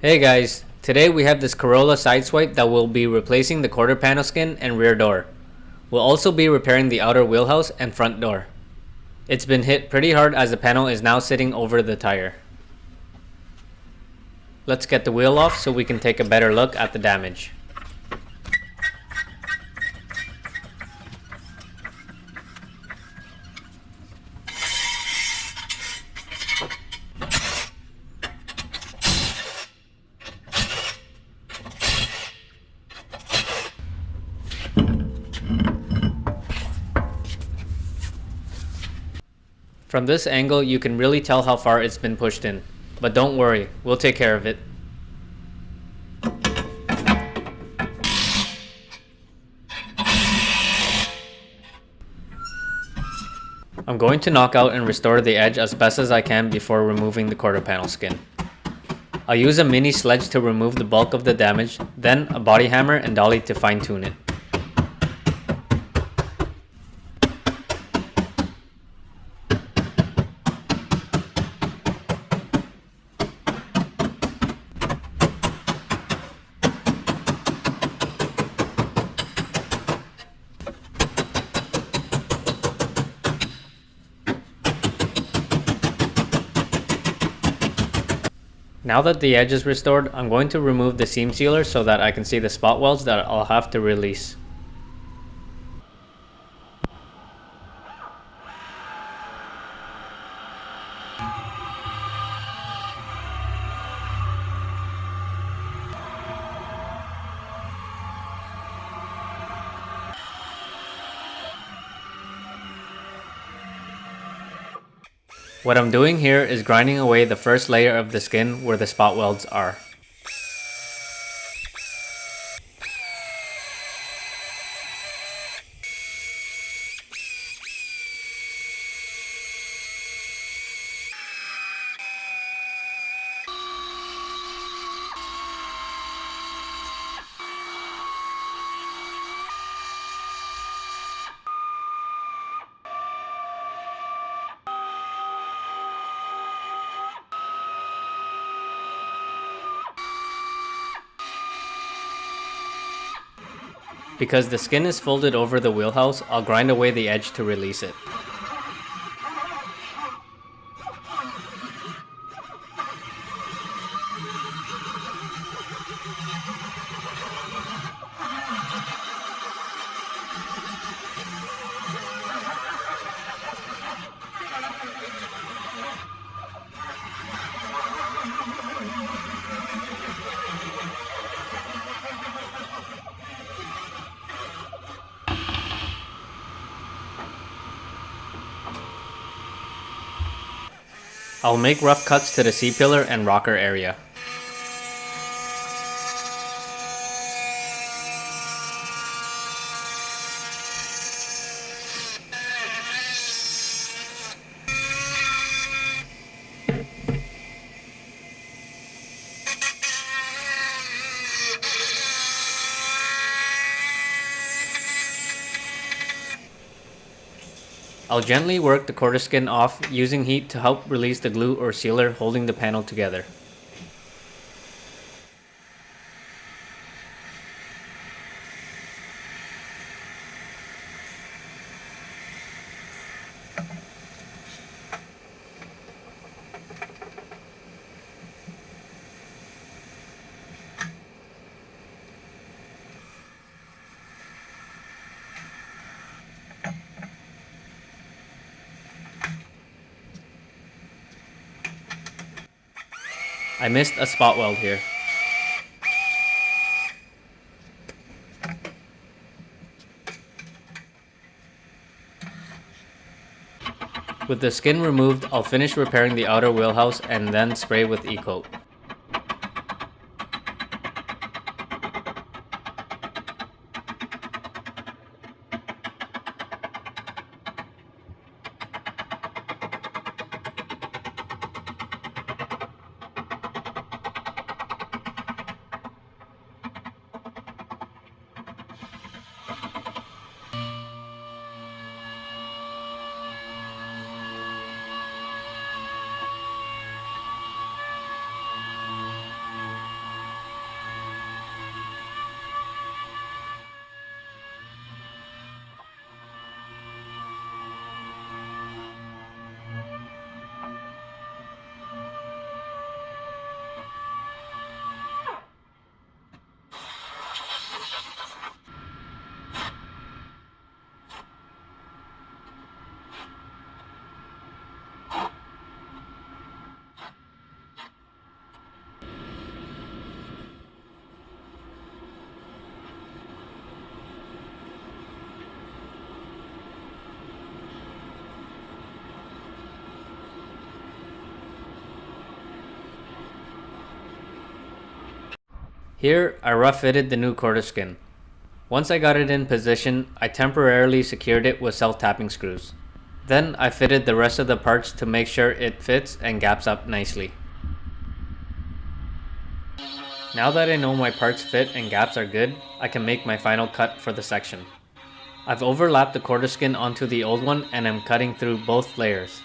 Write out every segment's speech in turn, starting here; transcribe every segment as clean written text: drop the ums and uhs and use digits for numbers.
Hey guys, today we have this Corolla sideswipe that will be replacing the quarter panel skin and rear door. We'll also be repairing the outer wheelhouse and front door. It's been hit pretty hard as the panel is now sitting over the tire. Let's get the wheel off so we can take a better look at the damage. From this angle you can really tell how far it's been pushed in, but don't worry, we'll take care of it. I'm going to knock out and restore the edge as best as I can before removing the quarter panel skin. I'll use a mini sledge to remove the bulk of the damage, then a body hammer and dolly to fine tune it. Now that the edge is restored, I'm going to remove the seam sealer so that I can see the spot welds that I'll have to release. What I'm doing here is grinding away the first layer of the skin where the spot welds are. Because the skin is folded over the wheelhouse, I'll grind away the edge to release it. I'll make rough cuts to the C-pillar and rocker area. I'll gently work the quarter skin off using heat to help release the glue or sealer holding the panel together. I missed a spot weld here. With the skin removed, I'll finish repairing the outer wheelhouse and then spray with E-coat. Here, I rough fitted the new quarter skin. Once I got it in position, I temporarily secured it with self-tapping screws. Then I fitted the rest of the parts to make sure it fits and gaps up nicely. Now that I know my parts fit and gaps are good, I can make my final cut for the section. I've overlapped the quarter skin onto the old one and I'm cutting through both layers.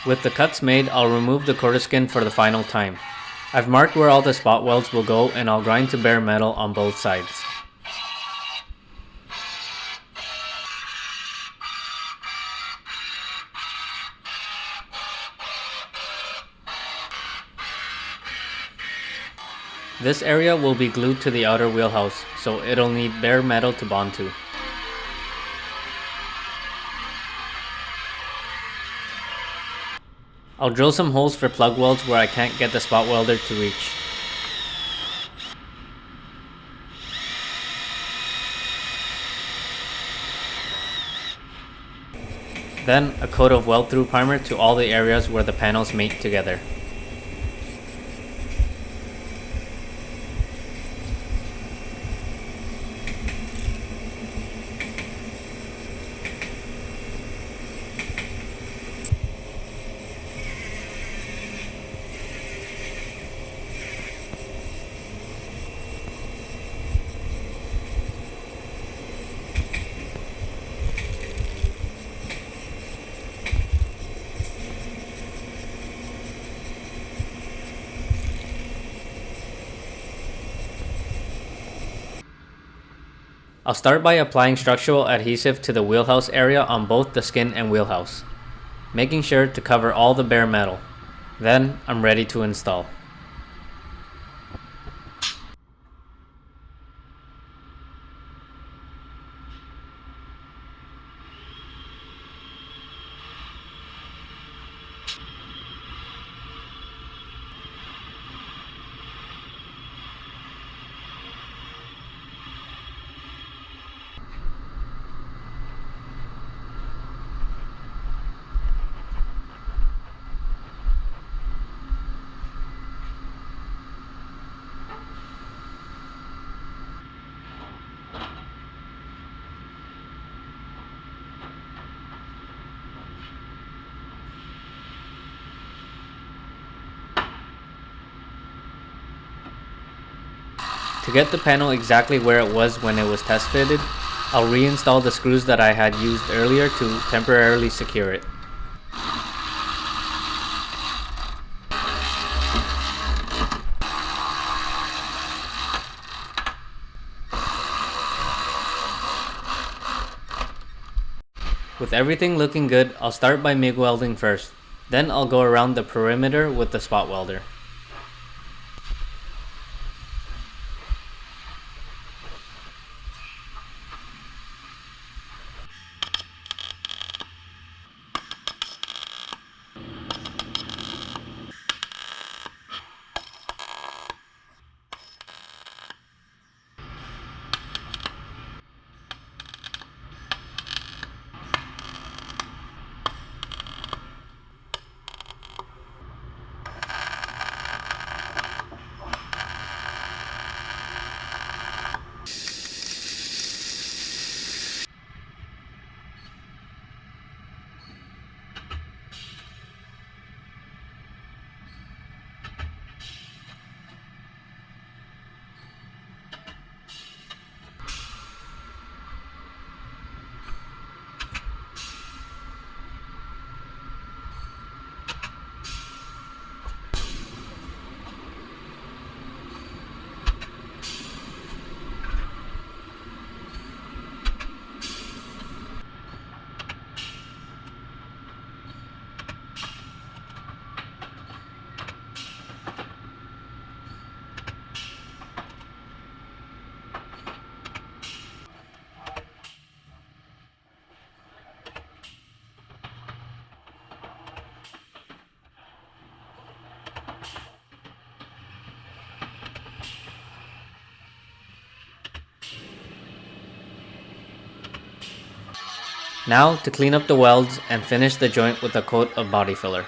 With the cuts made, I'll remove the quarter skin for the final time. I've marked where all the spot welds will go and I'll grind to bare metal on both sides. This area will be glued to the outer wheelhouse, so it'll need bare metal to bond to. I'll drill some holes for plug welds where I can't get the spot welder to reach. Then a coat of weld through primer to all the areas where the panels mate together. I'll start by applying structural adhesive to the wheelhouse area on both the skin and wheelhouse, making sure to cover all the bare metal. Then I'm ready to install. To get the panel exactly where it was when it was test fitted, I'll reinstall the screws that I had used earlier to temporarily secure it. With everything looking good, I'll start by MIG welding first. Then I'll go around the perimeter with the spot welder. Now to clean up the welds and finish the joint with a coat of body filler.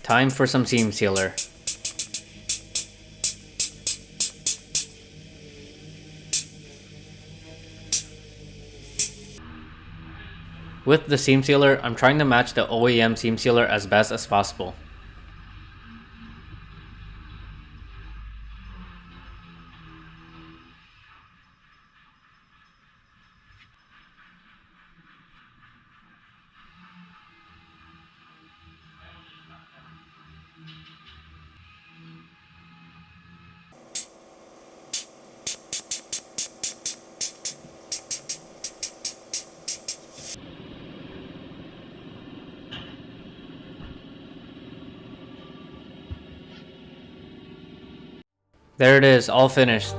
Time for some seam sealer. With the seam sealer, I'm trying to match the OEM seam sealer as best as possible. There it is, all finished.